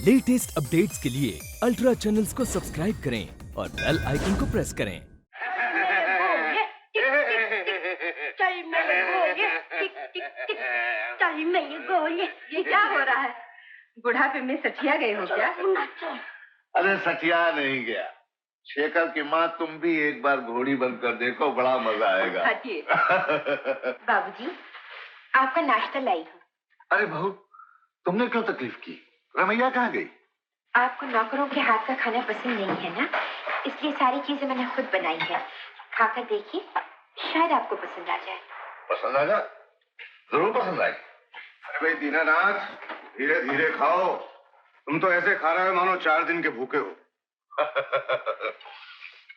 Latest updates के लिए ultra channels को सब्सक्राइब करें और बेल आइकन को प्रेस करें। ये क्या हो रहा है? बुढ़ापे में सठिया गए हो क्या? अरे सठिया नहीं गया शेखर की माँ, तुम भी एक बार घोड़ी बनकर देखो, बड़ा मजा आएगा। बाबूजी, आपका नाश्ता लाई हूँ। अरे बहू, तुमने क्यों तकलीफ की? रमैया कहाँ गई? आपको नौकरों के हाथ का खाना पसंद नहीं है ना, इसलिए सारी चीजें मैंने खुद बनाई है। खाकर देखिए, शायद आपको पसंद आ जाए। पसंद आ जाए? जरूर पसंद आए। अरे भाई दीनानाथ, धीरे धीरे खाओ। तुम तो ऐसे खा रहे हो मानो 4 दिन के भूखे हो।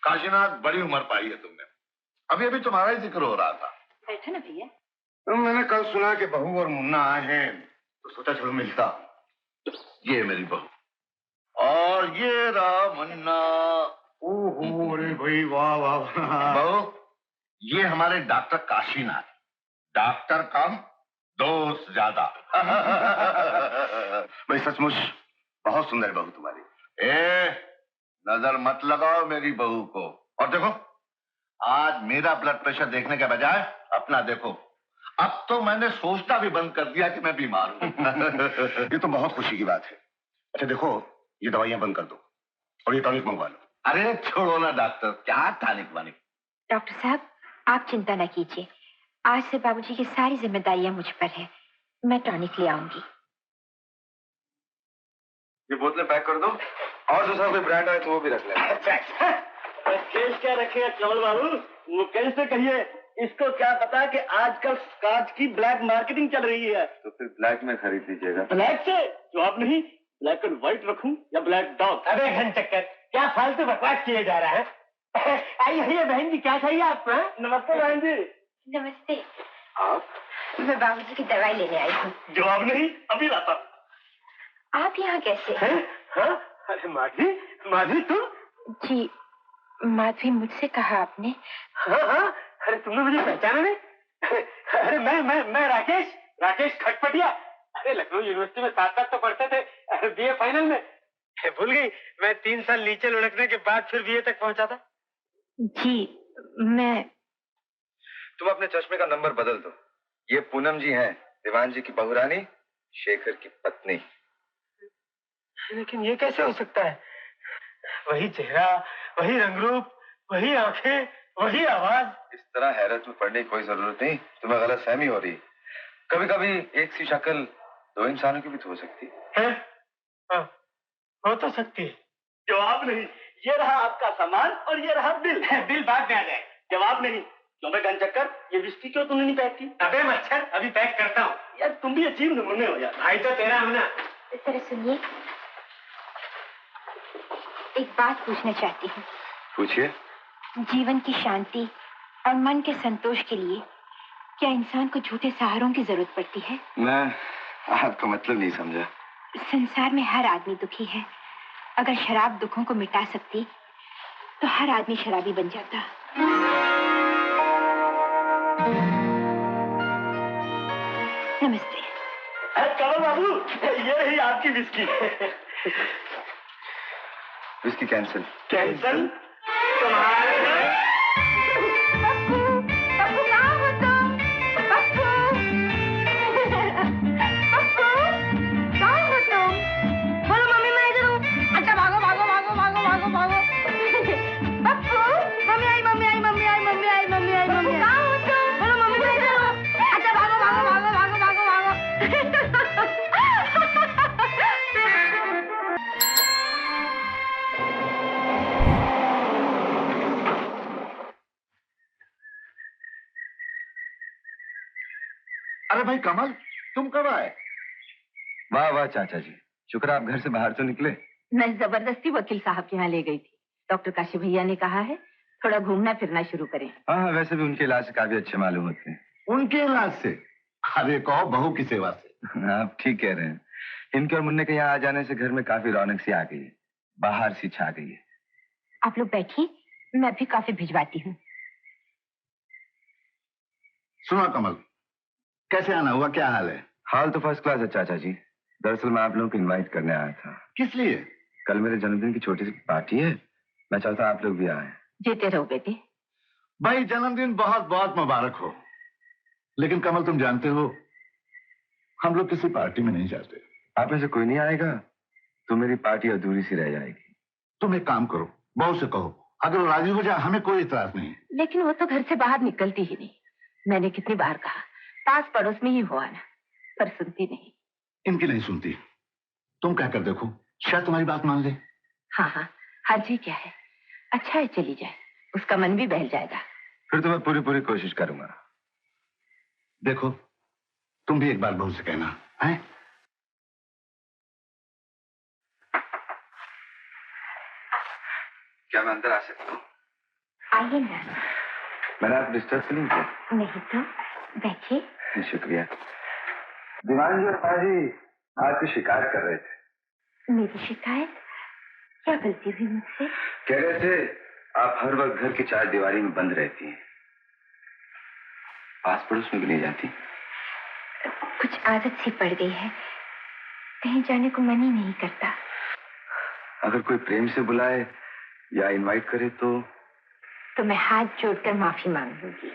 काशीनाथ, बड़ी उम्र पाई है तुमने। अभी अभी तुम्हारा ही जिक्र हो रहा था। बैठो ना भैया। मैंने कल सुना कि बहू और मुन्ना आए हैं, तो सोचा चलो मिलता। ये मेरी बहू और ये रहा मुन्ना। ओहो, अरे भाई वाह वाह। बहू, ये हमारे डॉक्टर काशीनाथ। डॉक्टर कम, दोस्त ज्यादा। भाई सचमुच बहुत सुंदर बहू तुम्हारी। नजर मत लगाओ मेरी बहू को। और देखो, आज मेरा ब्लड प्रेशर देखने के बजाय अपना देखो। अब तो मैंने सोचना भी बंद कर दिया कि मैं बीमार हूं। ये तो बहुत खुशी की बात है। अच्छा देखो, ये दवाइयां बंद कर दो और ये टॉनिक मंगवा लो। अरे छोड़ो ना डॉक्टर, क्या टॉनिक वानिक। डॉक्टर साहब, आप चिंता न कीजिए। आज से बाबूजी की सारी जिम्मेदारियां मुझ पर है। मैं टॉनिक ले आऊंगी। ये बोतलें पैक कर दो और दूसरा कोई ब्रांड है तो वो भी रख लेना। केस क्या रखेगा कमल बाबू? वो कैसे कहिए, इसको क्या पता कि आजकल स्कॉच की ब्लैक मार्केटिंग चल रही है। तो फिर ब्लैक में खरीद लीजिएगा। ब्लैक से जवाब नहीं, ब्लैक एंड व्हाइट रखूं या ब्लैक डॉग? अबे घन चक्कर, क्या फालतू बकवास किए जा रहा है? आइए बहन जी, क्या चाहिए आपको? नमस्ते बहन जी। नमस्ते। आप? मैं बाबूजी की दवाई लेने आई हूँ। जवाब नहीं, अभी लाता हूं। आप यहाँ कैसे? हाँ? अरे माधवी, माधवी तुम? जी, माधवी मुझसे कहा आपने। हाँ हाँ, अरे तुमने मुझे पहचाना नहीं? अरे मैं राकेश खटपटिया। अरे लखनऊ यूनिवर्सिटी में साथ तो पढ़ते थे, बीए फाइनल में। भूल गई, मैं 3 साल नीचे लुढ़कने के बाद फिर बीए तक पहुंचा था। जी, मैं। तुम अपने चश्मे का नंबर बदल दो। ये पूनम जी हैं, दीवान जी की बहुरानी, शेखर की पत्नी। लेकिन ये कैसे हो सकता है? वही चेहरा, वही रंगरूप, वही आंखें, वही आवाज। इस तरह हैरत में पड़ने की कोई जरूरत नहीं, तुम्हें गलतफहमी हो रही। कभी कभी एक सी शक्ल 2 इंसानों की भी तो हो सकती है। हाँ, हो तो सकती है। जवाब नहीं, ये रहा आपका सामान और ये रहा बिल। बिल बाद में आ जाए। जवाब नहीं। क्यों बे गन चक्कर, ये विस्की क्यों तुमने नहीं पैक की? अबे मच्छर, अभी पैक करता हूँ। यार तुम भी अजीब नमूने हो यार। भाई तो तेरा हूं ना। जरा सुनिए, एक बात पूछना चाहती हूँ। पूछिए। जीवन की शांति और मन के संतोष के लिए क्या इंसान को झूठे सहारों की जरूरत पड़ती है? मैं आपका मतलब नहीं समझा। संसार में हर आदमी दुखी है। अगर शराब दुखों को मिटा सकती तो हर आदमी शराबी बन जाता। नमस्ते। कमल बाबू, ये रही आपकी whisky. Whisky cancel. Cancel? Pappu, Pappu कहाँ हो तुम? पप्पू, पप्पू, कहाँ हो तुम? बोलो मम्मी, मैं इधर हूँ। अच्छा भागो भागो भागो भागो भागो भागो। पप्पू, मम्मी आई मम्मी आई मम्मी आई मम्मी आई मम्मी आई मम्मी। कहाँ हो तुम? बोलो मम्मी, मैं इधर हूँ। अच्छा भागो भागो भागो भागो भागो भागो। अरे भाई कमल, तुम कब आए? वाह वाह चाचा जी, शुक्र आप घर से बाहर तो निकले। मैं जबरदस्ती वकील साहब के यहाँ ले गई थी। डॉक्टर काशी भैया ने कहा है थोड़ा घूमना फिरना शुरू करें। हाँ, वैसे भी उनके इलाज से काफी अच्छे मालूम होते हैं। उनके इलाज से? अरे कहो बहू की सेवा से। आप ठीक कह रहे हैं। इनके और मुन्ने के यहाँ आ जाने से घर में काफी रौनक सी आ गई है, बाहर सी छा गई है। आप लोग बैठिए, मैं भी कॉफी भिजवाती हूँ। सुनो कमल, कैसे आना हुआ, क्या हाल है? हाल तो फर्स्ट क्लास है चाचा जी। दरअसल मैं आप लोगों को इनवाइट करने आया था। किस लिए? कल मेरे जन्मदिन की छोटी सी पार्टी है, मैं चाहता आप लोग भी आए। जीते रहो बेटे। भाई जन्मदिन बहुत बहुत मुबारक हो, लेकिन कमल तुम जानते हो हम लोग किसी पार्टी में नहीं जाते। आप में से कोई नहीं आएगा तो मेरी पार्टी अधूरी सी रह जाएगी। तुम एक काम करो, बहू से कहो, अगर वो राजी हो जाए हमें कोई इतराज नहीं। लेकिन वो तो घर से बाहर निकलती ही नहीं। मैंने कितनी बार कहा, पास पड़ोस में ही हो आना, पर सुनती नहीं। इनकी नहीं सुनती। तुम क्या कर देखो, शायद तुम्हारी बात मान ले। हाँ हाँ, हर्जी क्या है, अच्छा है चली जाए, उसका मन भी बहल जाएगा। फिर तो मैं पूरी कोशिश करूंगा। देखो तुम भी एक बार बहू से कहना है। क्या मैं अंदर आ सकता हूँ? आइए ना। मैंने आप डिस्टर्ब तो नहीं किया? नहीं तो बैठिए। शुक्रिया। दीवान जी और पाजी आपकी शिकायत कर रहे थे। मेरी शिकायत? क्या गलती हुई मुझसे? कह रहे थे आप हर वक्त घर की चार दीवारी में बंद रहती हैं, पास पड़ोस में भी नहीं जाती। कुछ आदत सी पड़ गई है, कहीं जाने को मन ही नहीं करता। अगर कोई प्रेम से बुलाए या इनवाइट करे तो मैं हाथ जोड़कर माफी मांग लूंगी,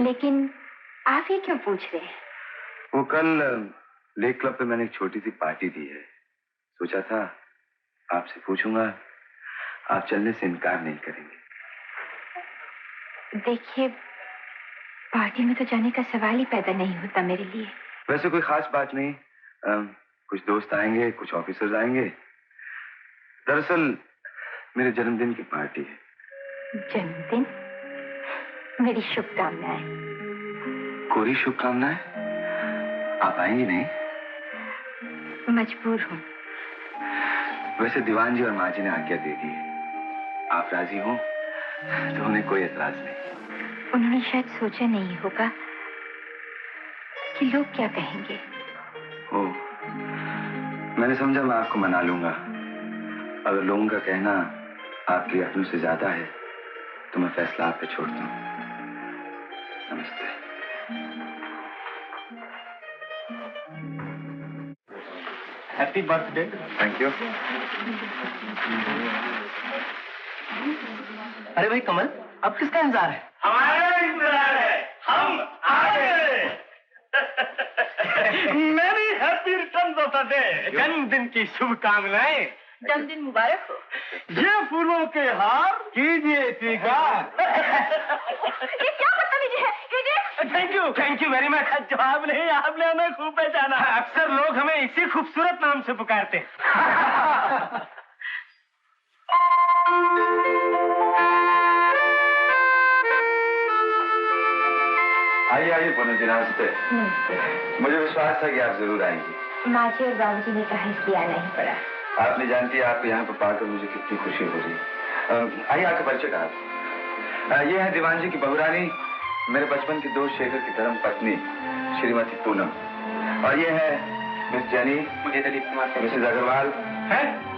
लेकिन आप ये क्यों पूछ रहे हैं? वो कल लेक क्लब पे मैंने एक छोटी सी पार्टी दी है, सोचा था आपसे पूछूंगा, आप चलने से इनकार नहीं करेंगे। देखिए, पार्टी में तो जाने का सवाल ही पैदा नहीं होता मेरे लिए। वैसे कोई खास बात नहीं, कुछ दोस्त आएंगे, कुछ ऑफिसर्स आएंगे। दरअसल मेरे जन्मदिन की पार्टी है। जन्मदिन? मेरी शुभकामनाएं। कोई शुभकामनाएं? आप आएंगी नहीं? मजबूर हूँ। वैसे दीवान जी और माँ जी ने आज्ञा दे दी है, आप राजी हो तो उन्हें कोई एतराज नहीं। उन्होंने शायद सोचा नहीं होगा कि लोग क्या कहेंगे। ओ, मैंने समझा मैं आपको मना लूंगा। अगर लोगों का कहना आपके अपनों से ज्यादा है तो मैं फैसला आप पे छोड़ता हूँ। नमस्ते। Happy birthday. Thank you. अरे भाई कमल, अब किसका इंतजार है? हमारा इंतजार है, हम आ गए। मेरी happy returns of the day. जन्मदिन की शुभकामनाएं। जन्मदिन मुबारक हो। ये फूलों के हार कीजिए स्वीकार। ये क्या बदतमीजी है? Thank you very much. जवाब नहीं, आपने हमें खूब पहचाना। अक्सर लोग हमें इसी खूबसूरत नाम से पुकारते हैं। आइए पूनम जी, नमस्ते। मुझे विश्वास था कि आप जरूर आएंगी। माँ जी और बाबू जी ने कहा इसलिए आना ही पड़ा। आप नहीं जानती आपको यहाँ पर पाकर मुझे कितनी खुशी हो रही है। आइए आपका परिचय कहा। ये है दीवान जी की बहुरानी, मेरे बचपन के दोस्त शेखर की धर्म पत्नी श्रीमती पूनम, और ये है मिस जेनी, मुझे दिलीप कुमार, मिसेज अग्रवाल।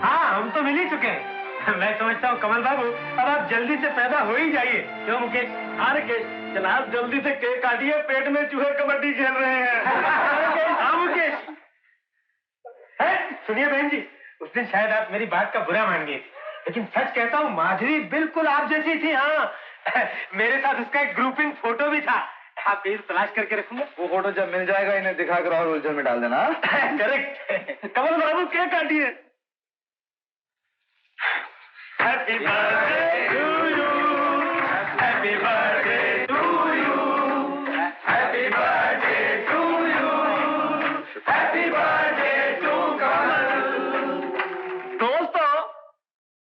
हाँ, हम तो मिल ही चुके हैं। मैं समझता हूँ कमल बाबू, अब आप जल्दी से पैदा हो ही जाइए। क्यों मुकेश? अरे के जनाब, जल्दी से केक काटिए, पेट में चूहे कबड्डी खेल रहे हैं। हाँ मुकेश। सुनिए बहन जी, उस दिन शायद आप मेरी बात का बुरा मान गए, लेकिन सच कहता हूँ माधुरी बिल्कुल आप जैसी थी। हाँ, मेरे साथ उसका एक ग्रुपिंग फोटो भी था, आप कहीं तलाश करके रखूंगा। वो फोटो जब मिल जाएगा इन्हें दिखाकर और उलझन में डाल देना। करेक्ट। कमल बाबू केक काटिए। Happy birthday to you, happy birthday to you, happy birthday to you, happy birthday to Kamal. दोस्तों,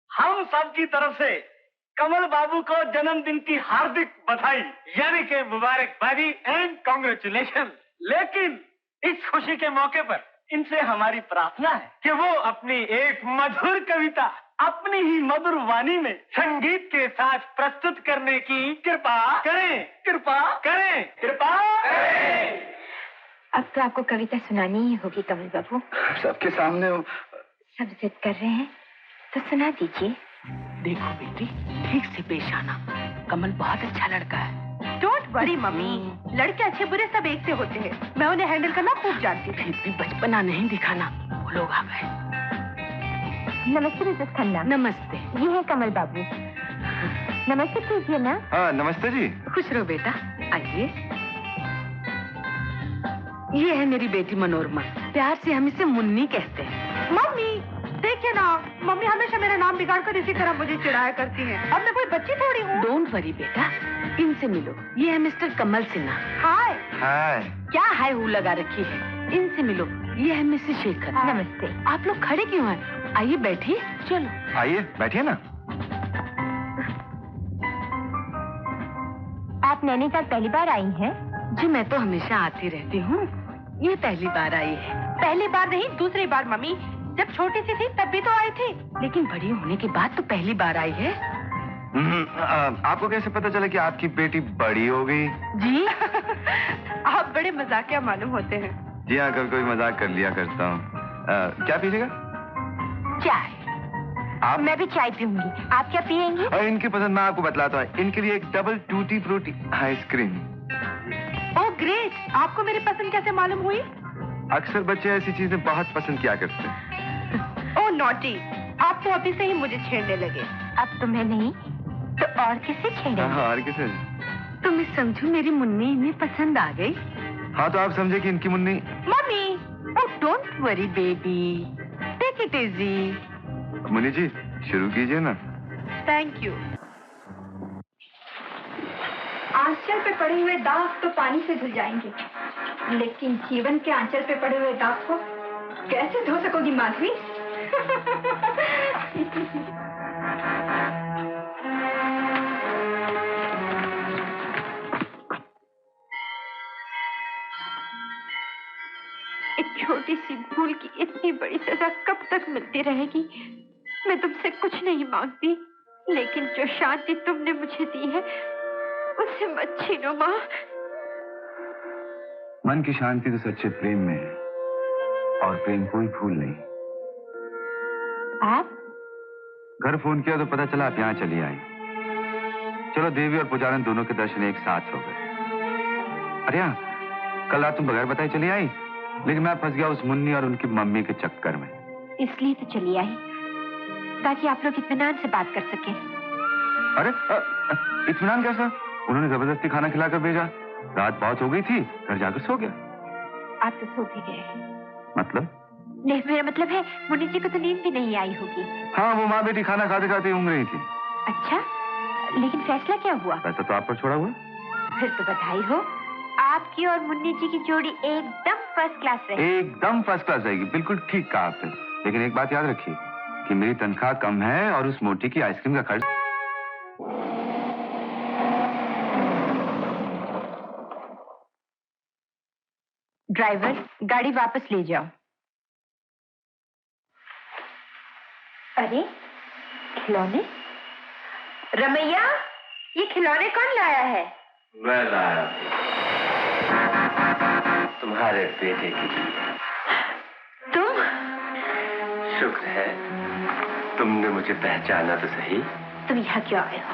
हम सब की तरफ से कमल बाबू को जन्मदिन की हार्दिक बधाई, यानी कि मुबारकबादी एंड कांग्रेचुलेशन। लेकिन इस खुशी के मौके पर इनसे हमारी प्रार्थना है कि वो अपनी एक मधुर कविता अपनी ही मधुर वाणी में संगीत के साथ प्रस्तुत करने की कृपा करें, कृपा करें, कृपा करें। अब तो आपको कविता सुनानी ही होगी कमल बाबू। सबके सामने सब जिद कर रहे हैं तो सुना दीजिए। देखो बेटी, ठीक से पेश आना, कमल बहुत अच्छा लड़का है। डोंट वरी मम्मी, लड़के अच्छे बुरे सब एक से होते हैं। मैं उन्हें हैंडल करना खूब जानती थी। इतनी बचपना नहीं दिखाना, लोग आ गए। नमस्ते मिसेस खन्ना। नमस्ते। ये है कमल बाबू। नमस्ते कीजिए ना। हाँ नमस्ते जी। खुश रहो बेटा, आइए। ये है मेरी बेटी मनोरमा, प्यार से हम इसे मुन्नी कहते हैं। मम्मी देखिए ना, मम्मी हमेशा मेरा नाम बिगाड़ कर इसी तरह मुझे चिढ़ाया करती हैं। अब मैं कोई बच्ची थोड़ी हूँ। डोंट वरी बेटा, इनसे मिलो। ये है मिस्टर कमल सिन्हा। हाय। हाय। क्या हाय हू लगा रखी है, इनसे मिलो। ये है मिसेस शेखर। नमस्ते। आप लोग खड़े क्यों हैं? आइए बैठिए। चलो आइए बैठिए ना। आप नैनीताल पहली बार आई हैं? जी मैं तो हमेशा आती रहती हूँ, ये पहली बार आई है। पहली बार नहीं, दूसरी बार मम्मी। जब छोटी सी थी तब भी तो आई थी। लेकिन बड़ी होने के बाद तो पहली बार आई है। आपको कैसे पता चला कि आपकी बेटी बड़ी हो गई? जी आप बड़े मजाकिया मालूम होते हैं। जी हाँ, कभी कभी मजाक कर लिया करता हूँ। क्या पीजिएगा? चाय। आप? मैं भी चाय पीऊंगी। आप क्या पियेंगी? और इनकी पसंद मैं आपको बतलाता हूँ। इनके लिए एक double tutti frutti ice cream. Oh great, आपको मेरी पसंद कैसे मालूम हुई? अक्सर बच्चे ऐसी चीजें बहुत पसंद किया करते हैं। ओह नॉटी, आप तो अभी से ही मुझे छेड़ने लगे। अब तुम्हें नहीं तो और किसे छेड़ेंगे? हाँ और किसे? तो मैं समझू मेरी मुन्नी इन्हें पसंद आ गई। हाँ तो आप समझे कि इनकी Munni. Mummy. Oh don't worry baby, take it easy. Munni ji शुरू कीजिए ना। Thank you. आंचल पे पड़े हुए दाग तो पानी से धुल जाएंगे, लेकिन जीवन के आंचल पे पड़े हुए दाग को कैसे धो सकोगी माधवी? एक छोटी सी भूल की इतनी बड़ी सजा कब तक मिलती रहेगी? मैं तुमसे कुछ नहीं मांगती, लेकिन जो शांति तुमने मुझे दी है उसे मत छीनो माँ। मन की शांति तो सच्चे प्रेम में है, और प्रेम कोई भूल नहीं। आप? घर फोन किया तो पता चला आप यहाँ चली आई। चलो देवी और पुजारन दोनों के दर्शन एक साथ हो गए। अरे हाँ, कल रात तुम बगैर बताए चली आई, लेकिन मैं फंस गया उस मुन्नी और उनकी मम्मी के चक्कर में। इसलिए तो चली आई ताकि आप लोग इत्मीनान से बात कर सके। अरे इत्मीनान कैसा? उन्होंने जबरदस्ती खाना खिलाकर भेजा। रात बहुत हो गई थी, घर जाकर सो गया। आप तो सो भी गए। मतलब? नहीं, मेरा मतलब है मुन्नी जी को तो नींद भी नहीं आई होगी। हाँ वो माँ बेटी खाना खाते खाते ऊँघ रही थी। अच्छा, लेकिन फैसला क्या हुआ? वैसा तो आप पर छोड़ा हुआ। फिर तो बधाई हो, आपकी और मुन्नी जी की जोड़ी एकदम फर्स्ट क्लास है। एकदम फर्स्ट क्लास रहेगी, बिल्कुल ठीक कहा आपने। लेकिन एक बात याद रखिए कि मेरी तनख्वाह कम है और उस मोटी की आइसक्रीम का खर्च। ड्राइवर, गाड़ी वापस ले जाओ। अरे खिलौने? रमैया, ये खिलौने कौन लाया है? मैं लाया तुम्हारे बेटे के लिए। तुम? शुक्र है तुमने मुझे पहचाना तो सही। तुम यहाँ क्यों आए हो?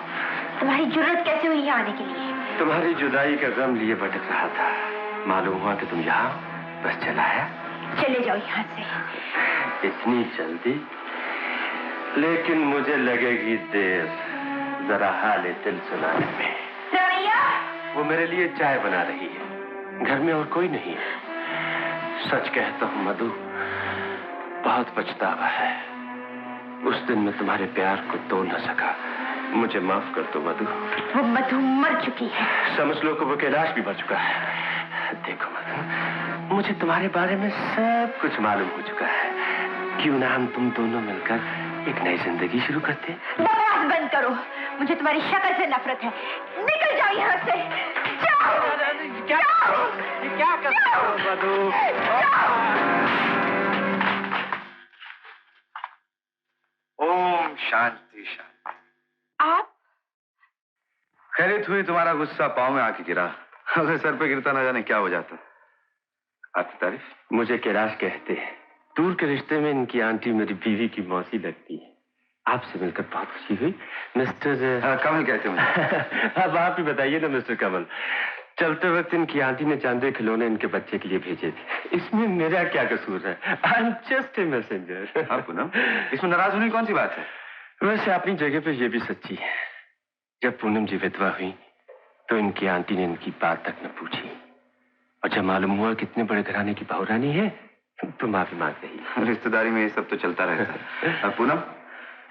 तुम्हारी जरूरत कैसे हुई यहाँ आने के लिए? तुम्हारी जुदाई का गम लिए भटक रहा था, मालूम हुआ कि तुम यहाँ, बस चला आया। चले जाओ यहाँ से। इतनी जल्दी? लेकिन मुझे लगेगी देर जरा हाले दिल सुनाने में। रमैया! वो मेरे लिए चाय बना रही है, घर में और कोई नहीं है। सच कहता हूँ मधु, बहुत पछतावा है। उस दिन मैं तुम्हारे प्यार को तोड़ न सका, मुझे माफ कर दो मधु। वो मधु मर चुकी है। समझ लो कि वो कैलाश भी मर चुका है। देखो मधु, मुझे तुम्हारे बारे में सब कुछ मालूम हो चुका है। क्यों ना हम तुम दोनों मिलकर एक नई जिंदगी शुरू करते? बकवास बंद करो, मुझे तुम्हारी शक्ल से नफरत है। निकल जाओ यहाँ से। जाओ। क्या करते हो मधु? ओम शांति शांति। आप? खैरियत हुई, तुम्हारा गुस्सा पाँव में आके गिरा। अगर सर पे गिरता ना जाने क्या हो जाता। आपकी तारीफ? मुझे कैलाश कहते हैं। दूर के रिश्ते में इनकी आंटी मेरी बीवी की मौसी लगती है। आपसे मिलकर बहुत खुशी हुई मिस्टर। कमल कहते हैं मुझे। अब आप ही बताइए ना मिस्टर कमल। चलते वक्त इनकी आंटी ने चांदी खिलौने इनके बच्चे के लिए भेजे थे। इसमें मेरा क्या कसूर है? I am just a messenger. हाँ पूनम, इसमें नाराज होने की कौन सी बात है? वैसे अपनी जगह पे ये भी सच्ची है। जब पूनम जी विधवा हुई तो इनकी आंटी ने इनकी बात तक न पूछी, और जब मालूम हुआ कितने बड़े घराने की बहुरानी है तो माफी मांग रही। रिश्तेदारी में ये सब तो चलता रहता है। अब पूनम,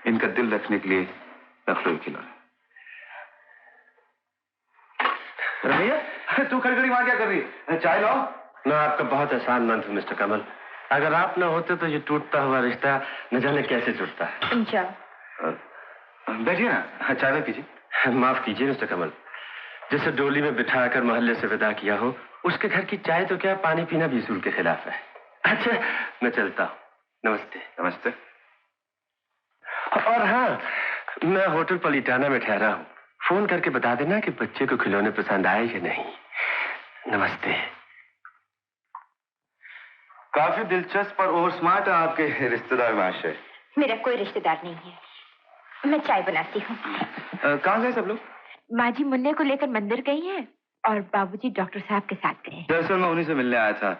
इनका दिल रखने के लिए रख लो खिलौने। भैया तू खड़ी वहां क्या कर रही है? चाय लाओ। मैं आपका बहुत एहसानमंद हूँ मिस्टर कमल। अगर आप न होते तो ये टूटता हुआ रिश्ता न जाने कैसे जुड़ता है। बैठिए ना, चाय में पीजिए। माफ कीजिए मिस्टर कमल, जिसे डोली में बिठाकर मोहल्ले से विदा किया हो उसके घर की चाय तो क्या पानी पीना भी उसूल के खिलाफ है। अच्छा मैं चलता हूँ, नमस्ते। नमस्ते। और हाँ, मैं होटल पलिटाना में ठहरा हूँ, फोन करके बता देना कि बच्चे को खिलौने पसंद आए या नहीं। नमस्ते। काफी दिलचस्प और ओवर स्मार्ट है आपके रिश्तेदार महाशय। मेरा कोई रिश्तेदार नहीं है, मैं चाय बनाती हूँ। कहाँ गए सब लोग? माँ जी मुन्ने को लेकर मंदिर गई हैं और बाबूजी डॉक्टर साहब के साथ गए। दरअसल मैं उन्हीं से मिलने आया था।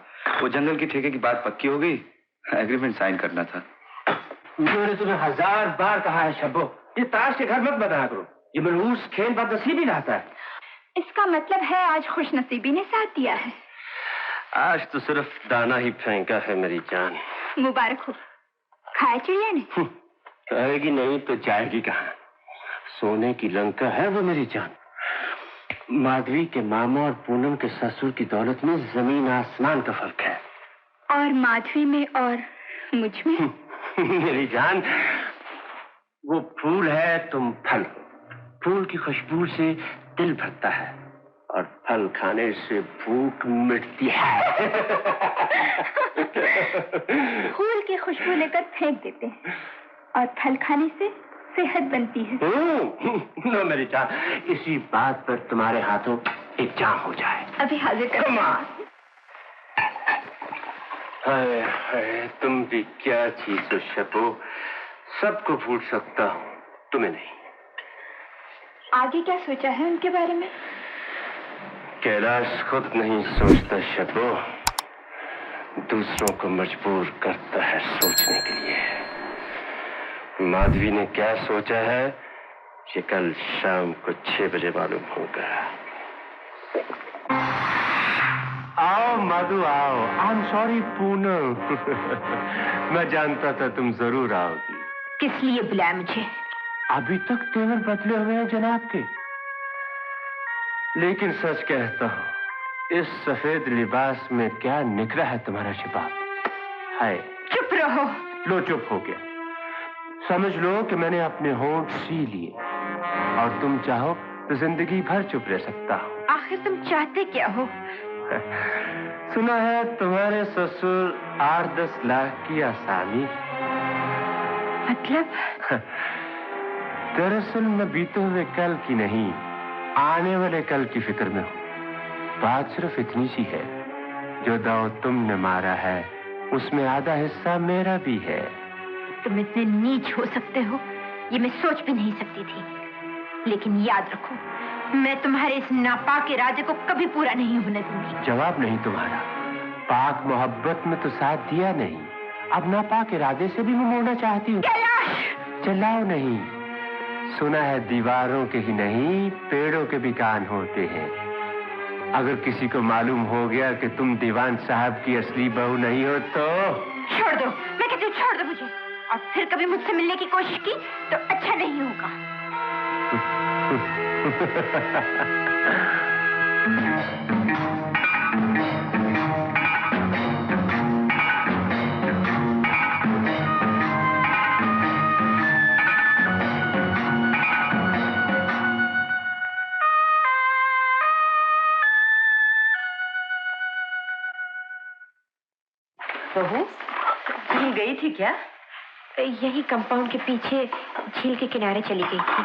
वो जंगल की ठेके की बात पक्की हो गई, एग्रीमेंट साइन करना था। मैंने तुम्हें 1000 बार कहा है शब्बो, ये ताश के घर मत बना करो, ये मनहूस खेल बदनसीबी लाता है। इसका मतलब है आज खुशनसीबी ने साथ दिया है। आज तो सिर्फ दाना ही फेंका है मेरी जान। मुबारक हो। खाया चिड़िया ने? खाएगी नहीं तो जाएगी कहाँ? सोने की लंका है वो मेरी जान। माधवी के मामा और पूनम के ससुर की दौलत में जमीन आसमान का फर्क है। और माधवी में और मुझ में? मेरी जान, वो फूल है तुम फल हो। फूल की खुशबू से दिल भरता है और फल खाने से भूख मिटती है। फूल की खुशबू लेकर फेंक देते हैं और फल खाने से सेहत बनती है। नो मेरी जान, इसी बात पर तुम्हारे हाथों एक जाम हो जाए। अभी हाजिर कर। हाय हाय, तुम भी क्या चीज हो शबो। सबको भूल सकता हूँ, तुम्हें नहीं। आगे क्या सोचा है उनके बारे में? कैलाश खुद नहीं सोचता शबो, दूसरों को मजबूर करता है सोचने के लिए। माधवी ने क्या सोचा है ये कल शाम को 6 बजे मालूम होगा। आओ माधु आओ। I am sorry Poonam. मैं जानता था तुम जरूर आओगी। किस लिए बुलाया मुझे? अभी तक तेवर बदले हुए हैं जनाब के, लेकिन सच कहता हूँ, इस सफेद लिबास में क्या निखरा है तुम्हारा शिबाब। हाय। चुप रहो। लो चुप हो गया। समझ लो कि मैंने अपने होंठ सी लिए, और तुम चाहो तो जिंदगी भर चुप रह सकता हूँ। आखिर तुम चाहते क्या हो? सुना है तुम्हारे ससुर 8-10 लाख की आसामी। मतलब? दरअसल मैं बीते हुए कल की नहीं, आने वाले कल की फिक्र में हूँ। बात सिर्फ इतनी सी है, जो दाव तुमने मारा है उसमें आधा हिस्सा मेरा भी है। तुम इतने नीच हो सकते हो ये मैं सोच भी नहीं सकती थी, लेकिन याद रखो मैं तुम्हारे इस नापाक इरादे को कभी पूरा नहीं होने दूंगी। जवाब नहीं तुम्हारा। पाक मोहब्बत में तो साथ दिया नहीं, अब नापाक इरादे से भी मैं मोड़ना चाहती हूँ। चलाओ नहीं। सुना है दीवारों के ही नहीं पेड़ों के भी कान होते हैं। अगर किसी को मालूम हो गया कि तुम दीवान साहब की असली बहू नहीं हो तो छोड़ दो। मैं कहती हूँ छोड़ दो मुझे, और फिर कभी मुझसे मिलने की कोशिश की तो अच्छा नहीं होगा। बहू, कहीं गई थी क्या? यही कंपाउंड के पीछे झील के किनारे चली गई थी।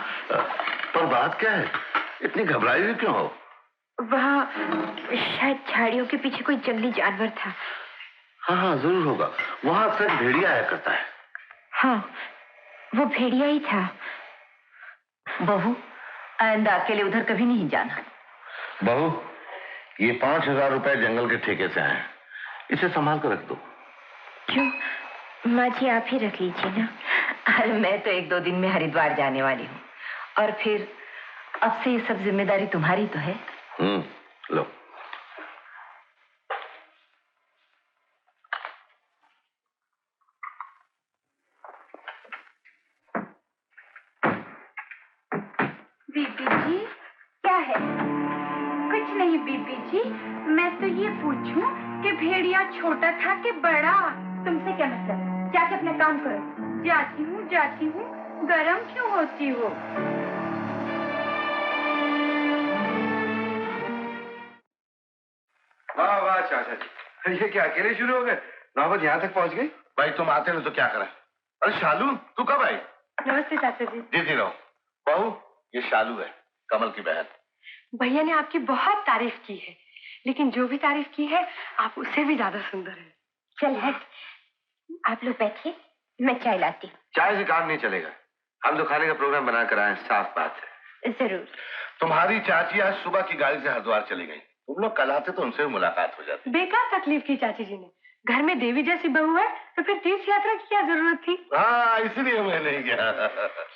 पर बात क्या है? इतनी घबराई हुई क्यों हो? वहाँ शायद झाड़ियों के पीछे कोई जंगली जानवर था। हाँ हाँ जरूर होगा, वहाँ अक्सर भेड़िया आया करता है। हाँ, वो भेड़िया ही था। बहू, आइंदा अकेले उधर कभी नहीं जाना। बहू, ये 5,000 रुपए जंगल के ठेके से आए हैं, इसे संभाल कर रख दो। क्यों माँ जी, आप ही रख लीजिए ना। अरे मैं तो 1-2 दिन में हरिद्वार जाने वाली हूँ, और फिर अब से ये सब जिम्मेदारी तुम्हारी तो है। लो। बीबी जी, क्या है? कुछ नहीं बीबी जी, मैं तो ये पूछूं कि भेड़िया छोटा था कि बड़ा? तुमसे क्या मतलब? जाके अपना काम करो। जाती हूँ, गरम क्यों होती हो? वाह वाह चाचा जी, ये क्या अकेले शुरू हो गए? नौबत यहाँ तक पहुँच गई? भाई तुम आते नहीं तो क्या करें? अरे शालू, तू कब आई? नमस्ते चाचा जी। दीदी रहो। बहू, ये शालू है, कमल की बहन। भैया ने आपकी बहुत तारीफ की है, लेकिन जो भी तारीफ की है आप उससे भी ज्यादा सुंदर हैं। चल हट, आप लोग बैठिए, मैं चाय लाती हूँ। चाय से काम नहीं चलेगा, हम तो खाने का प्रोग्राम बना कर आए, साफ बात है। जरूर। तुम्हारी चाची आज सुबह की गाड़ी से हरिद्वार चली गई। तुम लोग कल आते तो उनसे भी मुलाकात हो जाती। बेकार तकलीफ की चाची जी ने। घर में देवी जैसी बहू है तो फिर तीर्थ यात्रा की क्या जरूरत थी? हाँ, इसलिए मैं नहीं गया।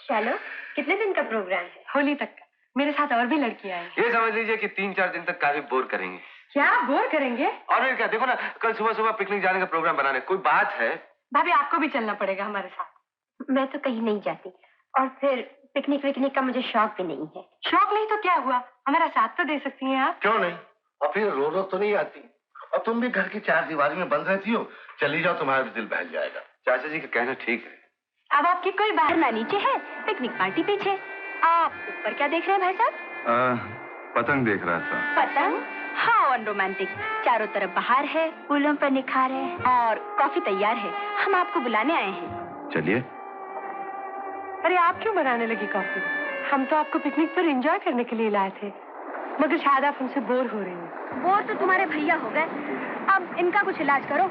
चलो, कितने दिन का प्रोग्राम है? होली तक का। मेरे साथ और भी लड़कियां हैं। ये समझ लीजिए कि 3-4 दिन तक काफी बोर करेंगे। क्या बोर करेंगे? और फिर क्या, देखो ना, कल सुबह पिकनिक जाने का प्रोग्राम बनाने, कोई बात है? भाभी आपको भी चलना पड़ेगा हमारे साथ। मैं तो कहीं नहीं जाती, और फिर पिकनिक विकनिक का मुझे शौक भी नहीं है। शौक नहीं तो क्या हुआ, हमारा साथ तो दे सकती हैं आप। क्यों नहीं? और फिर रो तो नहीं आती, और तुम भी घर की 4 दीवारी में बंद रहती हो। चली जाओ, तुम्हारा भी दिल बहल जाएगा। चाचा जी का कहना ठीक है। अब आपकी कोई बाहर ना नीचे है, पिकनिक पार्टी पीछे। आप ऊपर क्या देख रहे हैं भाई साहब? पतंग देख रहा था। पतंग? हाँ, रोमांटिक। चारों तरफ बाहर है, फूलों पर निखार है, और कॉफी तैयार है। हम आपको बुलाने आए हैं। चलिए। अरे आप क्यों बनाने लगी कॉफी? हम तो आपको पिकनिक पर एंजॉय करने के लिए लाए थे, मगर शायद आप हमसे बोर हो रही हैं। बोर तो तुम्हारे भैया हो गए, अब इनका कुछ इलाज करो।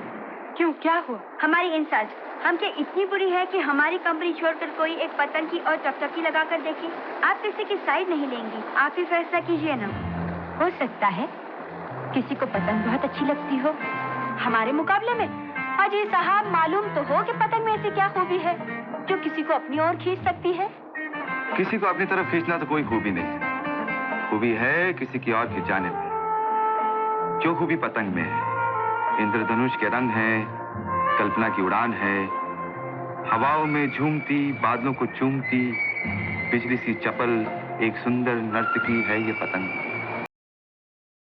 क्यों, क्या हुआ? हमारी इंसाज हम क्या इतनी बुरी है कि हमारी कंपनी छोड़कर कोई एक पतंग की और चकचकी लगा कर देखे? आप किसी की साइड नहीं लेंगी, आप ही फैसला कीजिए ना। हो सकता है किसी को पतंग बहुत अच्छी लगती हो हमारे मुकाबले में। अजी साहब, मालूम तो हो कि पतंग में ऐसी क्या खूबी है जो किसी को अपनी ओर खींच सकती है? किसी को अपनी तरफ खींचना तो कोई खूबी नहीं, खूबी है किसी की और खिंचाने में। जो खूबी पतंग में है, इंद्रधनुष के रंग है, कल्पना की उड़ान है, हवाओं में झूमती, बादलों को चूमती, बिजली सी चपल एक सुंदर नर्तकी है ये पतंग।